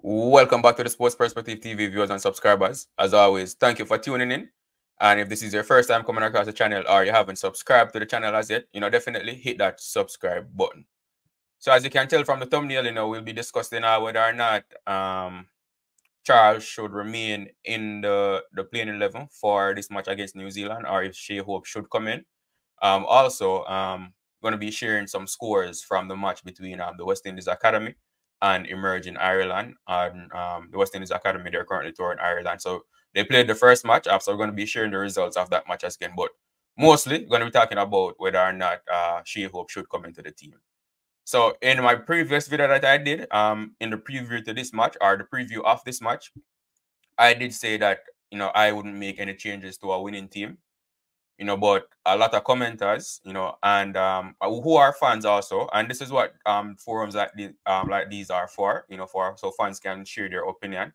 Welcome back to the Sports Perspective TV viewers and subscribers. As always, thank you for tuning in. And if this is your first time coming across the channel or you haven't subscribed to the channel as yet, definitely hit that subscribe button. So as you can tell from the thumbnail, we'll be discussing whether or not Charles should remain in the playing 11 for this match against New Zealand, or if Shai Hope should come in. Also, going to be sharing some scores from the match between the West Indies Academy and Emerging Ireland. And the West Indies Academy, they're currently touring Ireland. So they played the first match. So we're going to be sharing the results of that match again. But mostly, going to be talking about whether or not Shai Hope should come into the team. So in my previous video that I did, in the preview to this match, or the preview of this match, I did say that, I wouldn't make any changes to a winning team. But a lot of commenters, and who are fans also, and this is what forums like these are for, so fans can share their opinion.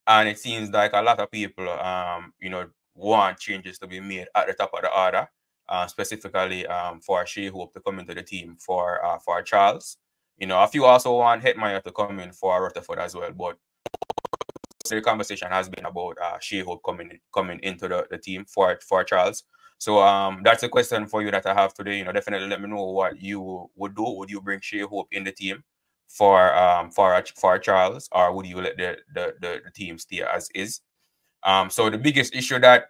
And it seems like a lot of people, want changes to be made at the top of the order, specifically for Shai Hope to come into the team for Charles. A few also want Hetmeyer to come in for Rutherford as well, but the conversation has been about Shai Hope coming into the team for Charles. So that's a question for you that I have today. Definitely let me know what you would do. Would you bring Shai Hope in the team for Charles, or would you let the team stay as is? So the biggest issue that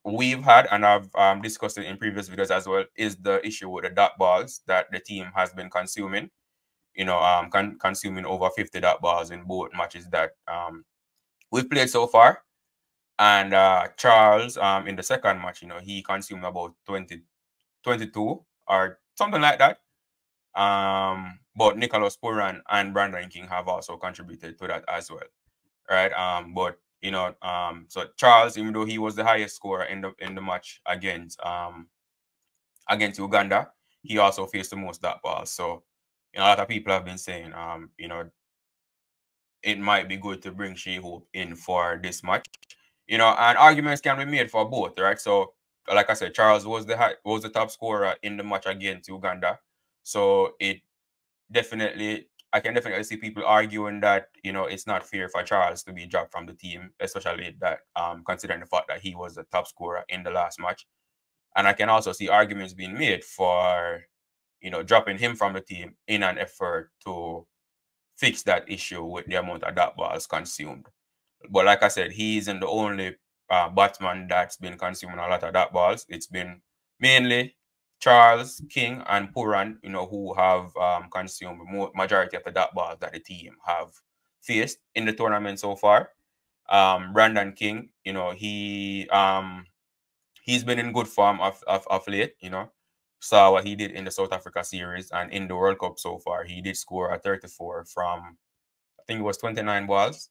we've had, and I've discussed it in previous videos as well, is the issue with the dot balls that the team has been consuming. Consuming over 50 dot balls in both matches that we've played so far. And Charles, in the second match, he consumed about 22 or something like that. But Nicholas Pooran and Brandon King have also contributed to that as well, right? But so Charles, even though he was the highest scorer in the match against Uganda, he also faced the most dot balls. So a lot of people have been saying, it might be good to bring Shai Hope in for this match. And arguments can be made for both, right? So, like I said, Charles was the top scorer in the match against Uganda. So I can definitely see people arguing that it's not fair for Charles to be dropped from the team, especially that considering the fact that he was the top scorer in the last match. And I can also see arguments being made for dropping him from the team in an effort to fix that issue with the amount of dot balls consumed. But like I said, he isn't the only batsman that's been consuming a lot of dot balls. It's been mainly Charles, King, and Pooran, who have consumed majority of the dot balls that the team have faced in the tournament so far. Brandon King, he's been in good form of late, Saw what he did in the South Africa series and in the World Cup so far. He did score a 34 from, I think it was 29 balls.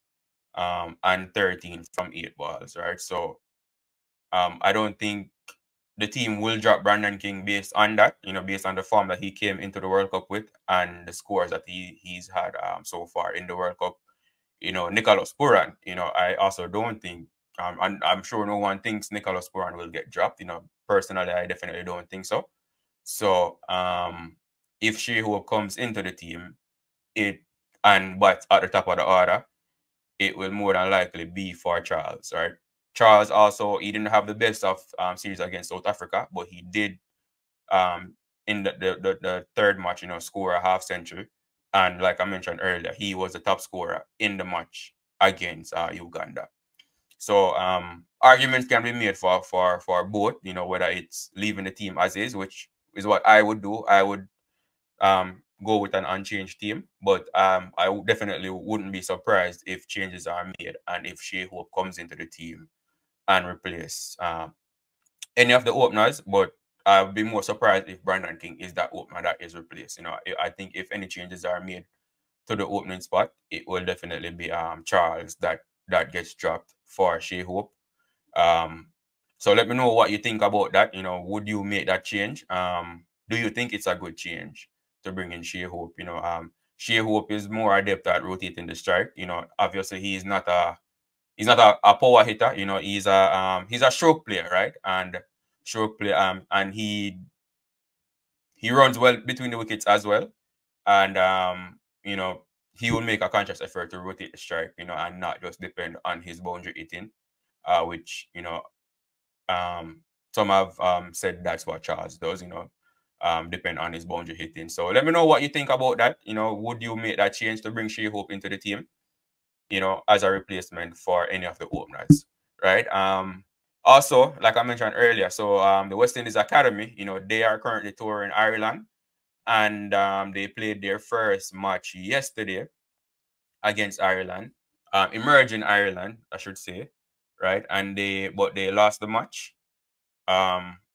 And 13 from 8 balls, right? So I don't think the team will drop Brandon King based on that, based on the form that he came into the World Cup with and the scores that he's had so far in the World Cup. Nicholas Pooran, I also don't think, and I'm sure no one thinks Nicholas Pooran will get dropped. Personally, I definitely don't think so. So if Shai Hope comes into the team, but at the top of the order, it will more than likely be for Charles, right? Charles also, he didn't have the best of series against South Africa, but he did in the third match, score a half century. And like I mentioned earlier, he was the top scorer in the match against Uganda. So arguments can be made for both, whether it's leaving the team as is, which is what I would do. I would go with an unchanged team, but I definitely wouldn't be surprised if changes are made and if Shai Hope comes into the team and replace any of the openers. But I'll be more surprised if Brandon King is that opener that is replaced. I think if any changes are made to the opening spot, it will definitely be Charles that gets dropped for Shai Hope. So let me know what you think about that. Would you make that change? Do you think it's a good change to bring in Shai Hope? Shai Hope is more adept at rotating the strike. Obviously he's not a power hitter. He's a stroke player, right? And stroke player, and he runs well between the wickets as well. And he will make a conscious effort to rotate the strike, and not just depend on his boundary hitting, which, some have said that's what Charles does, depend on his boundary hitting. So let me know what you think about that. Would you make that change to bring Shai Hope into the team, as a replacement for any of the openers, right? Also, like I mentioned earlier, so the West Indies Academy, they are currently touring Ireland, and they played their first match yesterday against Ireland, emerging Ireland, I should say, right? And they lost the match.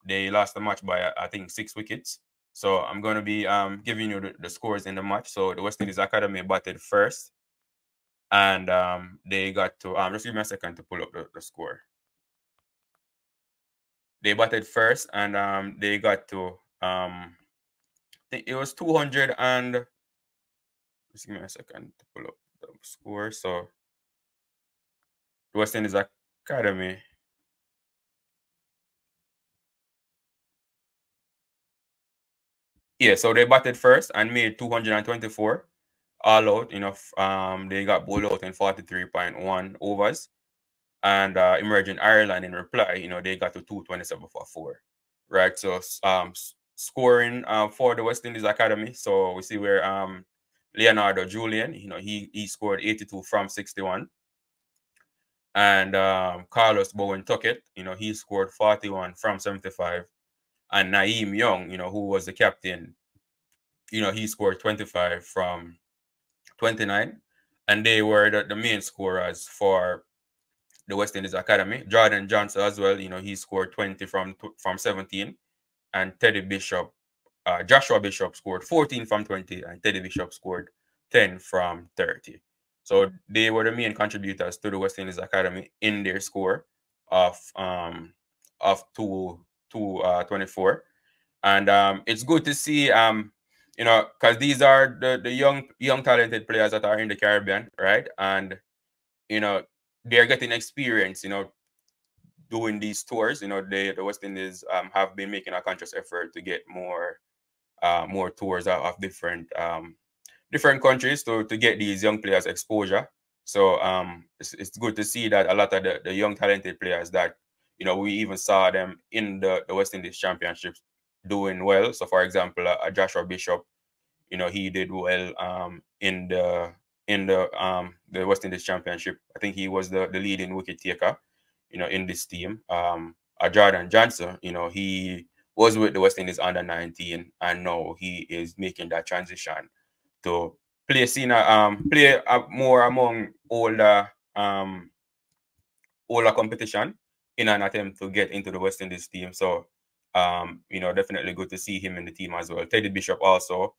They lost the match by I think 6 wickets. So I'm going to be giving you the scores in the match. So the West Indies Academy batted first, and they got to just give me a second to pull up the score. They batted first, and they got to I think it was 200 and just give me a second to pull up the score. So the West Indies Academy. Yeah, so they batted first and made 224 all out. They got bowled out in 43.1 overs. And emerging Ireland in reply, they got to 227 for 4. Right. So scoring for the West Indies Academy. So we see where Leonardo Julian, he scored 82 from 61. And Carlos Bowen Tuckett, he scored 41 from 75. And Naeem Young, who was the captain, he scored 25 from 29. And they were the main scorers for the West Indies Academy. Jordan Johnson as well, he scored 20 from 17. And Joshua Bishop scored 14 from 20, and Teddy Bishop scored 10 from 30. So they were the main contributors to the West Indies Academy in their score of 224. And it's good to see because these are the young talented players that are in the Caribbean, right? And they're getting experience, doing these tours. The West Indies have been making a conscious effort to get more tours of different countries to get these young players exposure. So it's good to see that a lot of the young talented players that we even saw them in the West Indies Championships doing well. So for example, Joshua Bishop, he did well in the West Indies Championship. I think he was the leading wicket taker, in this team. Jordan Johnson, he was with the West Indies under 19, and now he is making that transition to play more among older competition in an attempt to get into the West Indies team. So definitely good to see him in the team as well. Teddy Bishop also,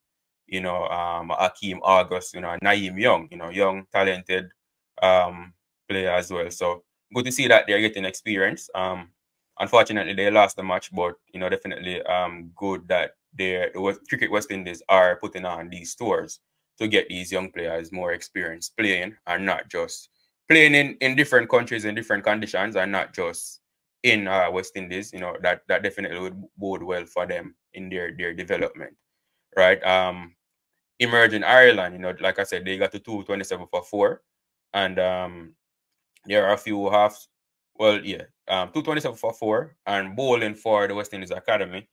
Akeem August, Naeem Young, young talented player as well. So good to see that they're getting experience. Unfortunately, they lost the match, but definitely good that the Cricket West Indies are putting on these tours to get these young players more experience playing, and not just playing in different countries in different conditions, and not just in West Indies. That definitely would bode well for them in their development, right? Emerging Ireland, like I said, they got to 227 for 4, and there are a few halves. Well, yeah, 227 for 4, and bowling for the West Indies Academy.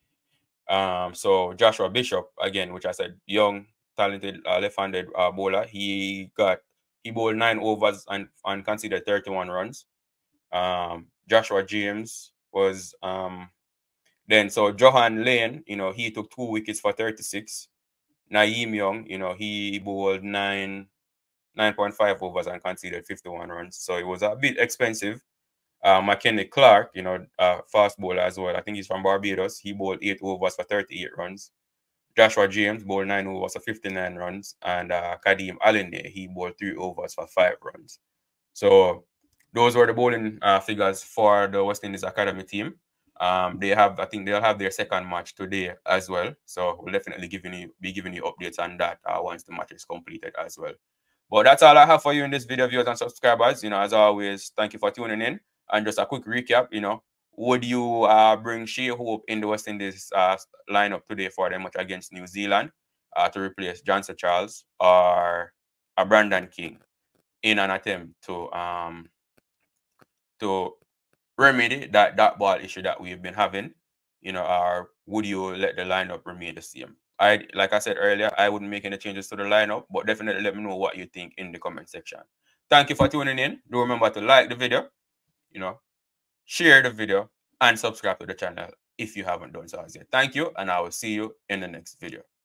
So Joshua Bishop, again, which I said, young, talented left-handed bowler. He bowled 9 overs and conceded 31 runs. Joshua James was then, so Johan Lane, he took 2 wickets for 36. Naeem Young, he bowled 9.5 overs and conceded 51 runs. So it was a bit expensive. McKenny Clark, fast bowler as well. I think he's from Barbados. He bowled 8 overs for 38 runs. Joshua James bowled 9 overs for 59 runs. And Kadeem Allende, he bowled 3 overs for 5 runs. So those were the bowling figures for the West Indies Academy team. I think they'll have their second match today as well. So we'll definitely be giving you updates on that once the match is completed as well. But that's all I have for you in this video, viewers and subscribers. As always, thank you for tuning in. And just a quick recap, would you bring Shai Hope in the West Indies lineup today for the match against New Zealand to replace Johnson Charles, or a Brandon King in an attempt to remedy that ball issue that we've been having, or would you let the lineup remain the same? Like I said earlier, I wouldn't make any changes to the lineup, but definitely let me know what you think in the comment section. Thank you for tuning in. Do remember to like the video, share the video, and subscribe to the channel if you haven't done so as yet. Thank you, and I will see you in the next video.